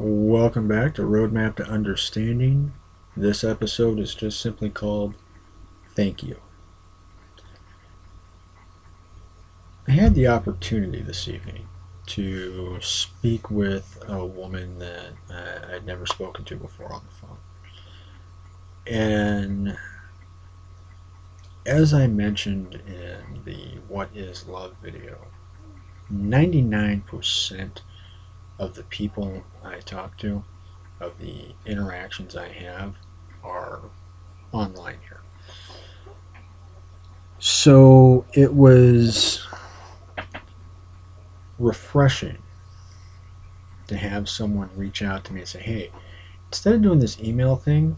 Welcome back to Roadmap to Understanding. This episode is just simply called Thank You. I had the opportunity this evening to speak with a woman that I'd never spoken to before on the phone. And as I mentioned in the What is Love video, 99% of the people I talk to, of the interactions I have, are online here. So it was refreshing to have someone reach out to me and say, hey, instead of doing this email thing,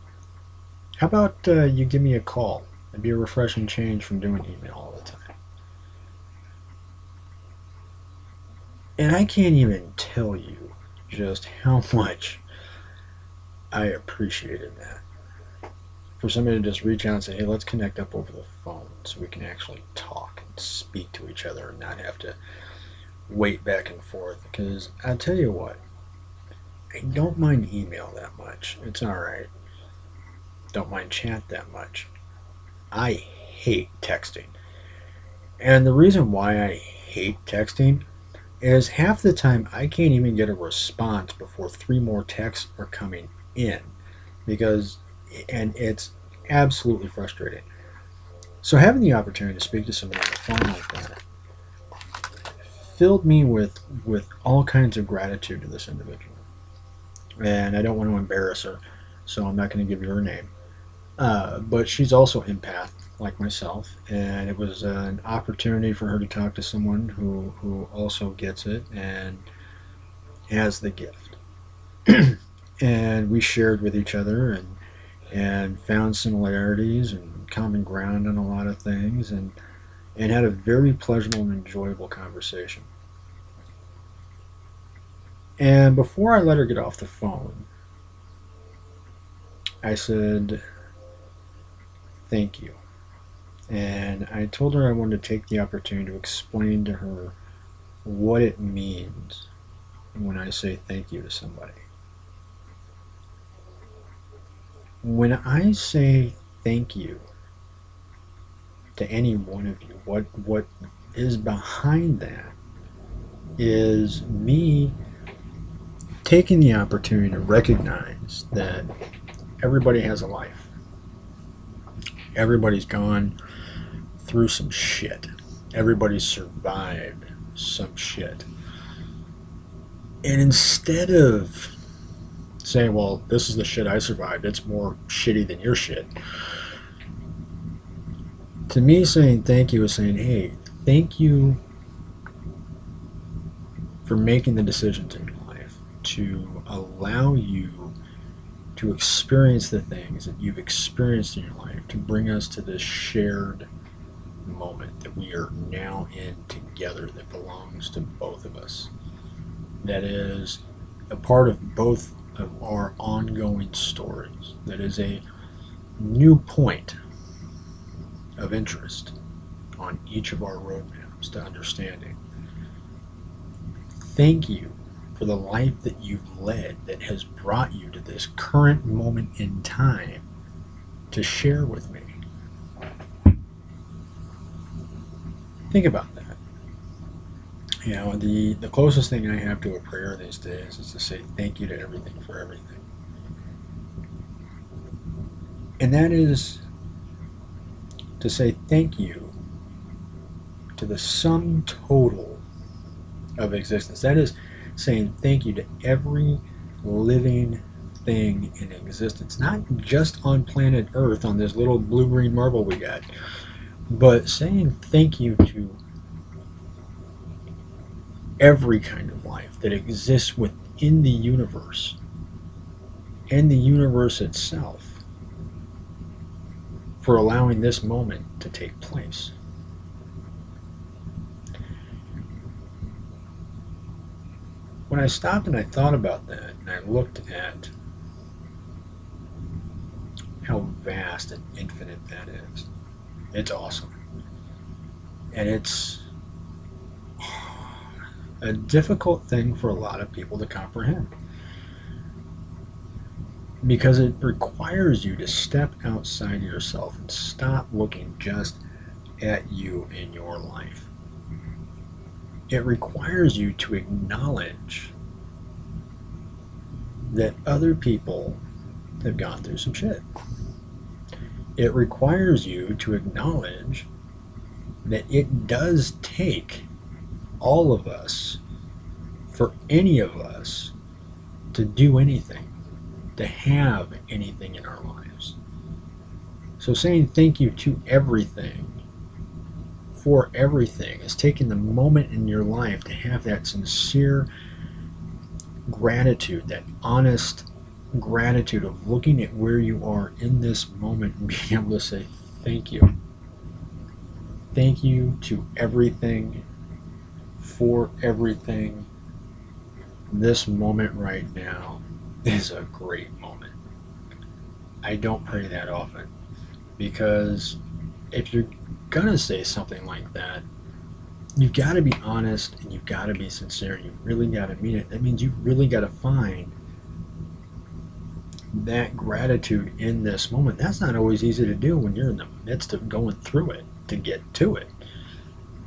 how about you give me a call? It'd be a refreshing change from doing email all the time. And I can't even tell you just how much I appreciated that. For somebody to just reach out and say, hey, let's connect up over the phone so we can actually talk and speak to each other and not have to wait back and forth. Because I'll tell you what, I don't mind email that much. It's alright. Don't mind chat that much. I hate texting. And the reason why I hate texting is half the time I can't even get a response before three more texts are coming in. Because, and it's absolutely frustrating. So having the opportunity to speak to somebody on the phone like that filled me with all kinds of gratitude to this individual. And I don't want to embarrass her, so I'm not going to give you her name. But she's also empath, like myself, and it was an opportunity for her to talk to someone who also gets it and has the gift. And we shared with each other and found similarities and common ground on a lot of things and had a very pleasurable and enjoyable conversation. And before I let her get off the phone, I said, thank you. And I told her I wanted to take the opportunity to explain to her what it means when I say thank you to somebody. When I say thank you to any one of you, what is behind that is me taking the opportunity to recognize that everybody has a life. Everybody's gone through some shit. Everybody's survived some shit. And instead of saying, well, this is the shit I survived, it's more shitty than your shit, to me, saying thank you is saying, hey, thank you for making the decisions in your life to allow you to experience the things that you've experienced in your life, to bring us to this shared moment that we are now in together that belongs to both of us. That is a part of both of our ongoing stories. That is a new point of interest on each of our roadmaps to understanding. Thank you for the life that you've led that has brought you to this current moment in time to share with me. Think about that. You know, the closest thing I have to a prayer these days is to say thank you to everything for everything. And that is to say thank you to the sum total of existence. That is saying thank you to every living thing in existence, not just on planet Earth on this little blue-green marble we got, but saying thank you to every kind of life that exists within the universe and the universe itself for allowing this moment to take place. When I stopped and I thought about that, and I looked at how vast and infinite that is, it's awesome. And it's a difficult thing for a lot of people to comprehend. because it requires you to step outside of yourself and stop looking just at you in your life. It requires you to acknowledge that other people have gone through some shit. It requires you to acknowledge that it does take all of us, for any of us, to do anything, to have anything in our lives. So saying thank you to everything, for everything, is taking the moment in your life to have that sincere gratitude, that honest gratitude of looking at where you are in this moment and being able to say thank you. Thank you to everything, for everything. This moment right now is a great moment. I don't pray that often, because if you're gonna say something like that, you've got to be honest and you've got to be sincere. You've really got to mean it. That means you've really got to find that gratitude in this moment. That's not always easy to do when you're in the midst of going through it to get to it.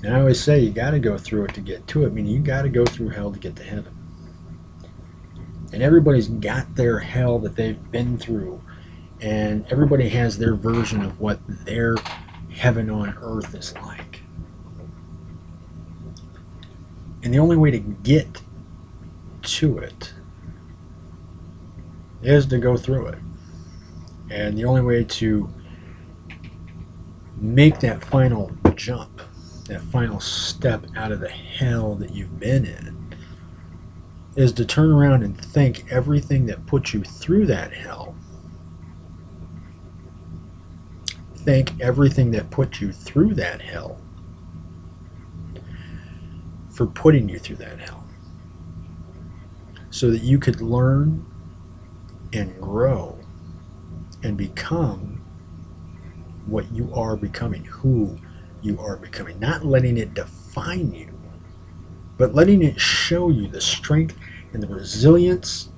And I always say you got to go through it to get to it, meaning you got to go through hell to get to heaven. And everybody's got their hell that they've been through, and everybody has their version of what their heaven on earth is like. And the only way to get to it is to go through it. And the only way to make that final jump, that final step out of the hell that you've been in, is to turn around and thank everything that put you through that hell. Thank everything that put you through that hell for putting you through that hell, so that you could learn and grow and become what you are becoming, who you are becoming. Not letting it define you, but letting it show you the strength and the resilience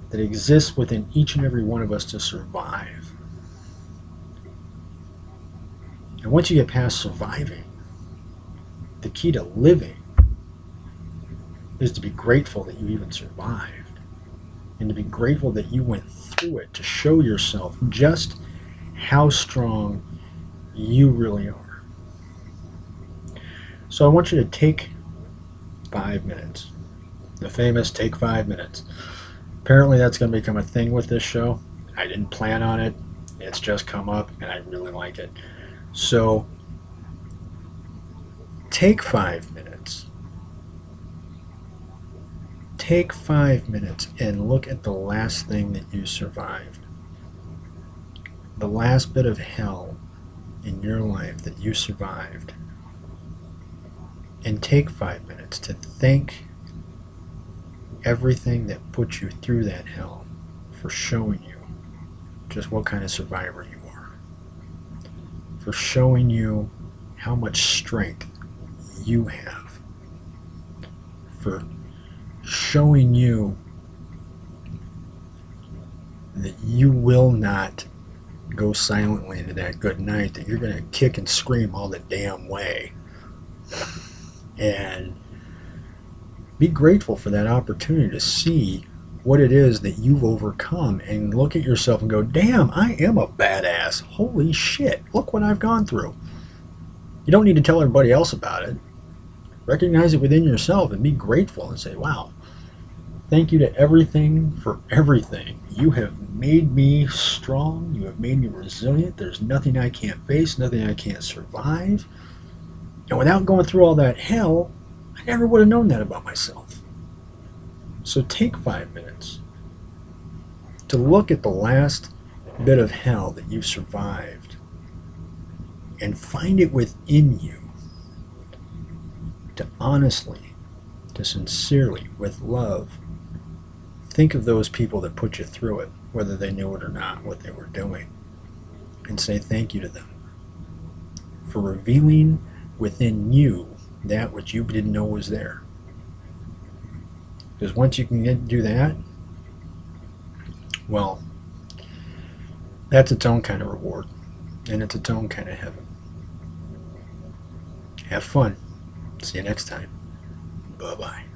that exists within each and every one of us to survive. And once you get past surviving, the key to living is to be grateful that you even survived, and to be grateful that you went through it, to show yourself just how strong you really are. So I want you to take 5 minutes. The famous take 5 minutes. Apparently that's going to become a thing with this show. I didn't plan on it. It's just come up and I really like it. So take 5 minutes. Take 5 minutes and look at the last thing that you survived. The last bit of hell in your life that you survived. And take 5 minutes to thank everything that put you through that hell for showing you just what kind of survivor you are. For showing you how much strength you have. For showing you that you will not go silently into that good night, that you're going to kick and scream all the damn way. And be grateful for that opportunity to see what it is that you've overcome, and look at yourself and go, damn, I am a badass. Holy shit, look what I've gone through. You don't need to tell everybody else about it. Recognize it within yourself and be grateful and say, wow, thank you to everything for everything. You have made me strong. You have made me resilient. There's nothing I can't face, nothing I can't survive. And without going through all that hell, I never would have known that about myself. So take 5 minutes to look at the last bit of hell that you've survived and find it within you to honestly, to sincerely, with love, think of those people that put you through it, whether they knew it or not, what they were doing, and say thank you to them for revealing within you that which you didn't know was there. Because once you can do that, well, That's its own kind of reward, and it's its own kind of heaven. Have fun. See you next time. Bye bye.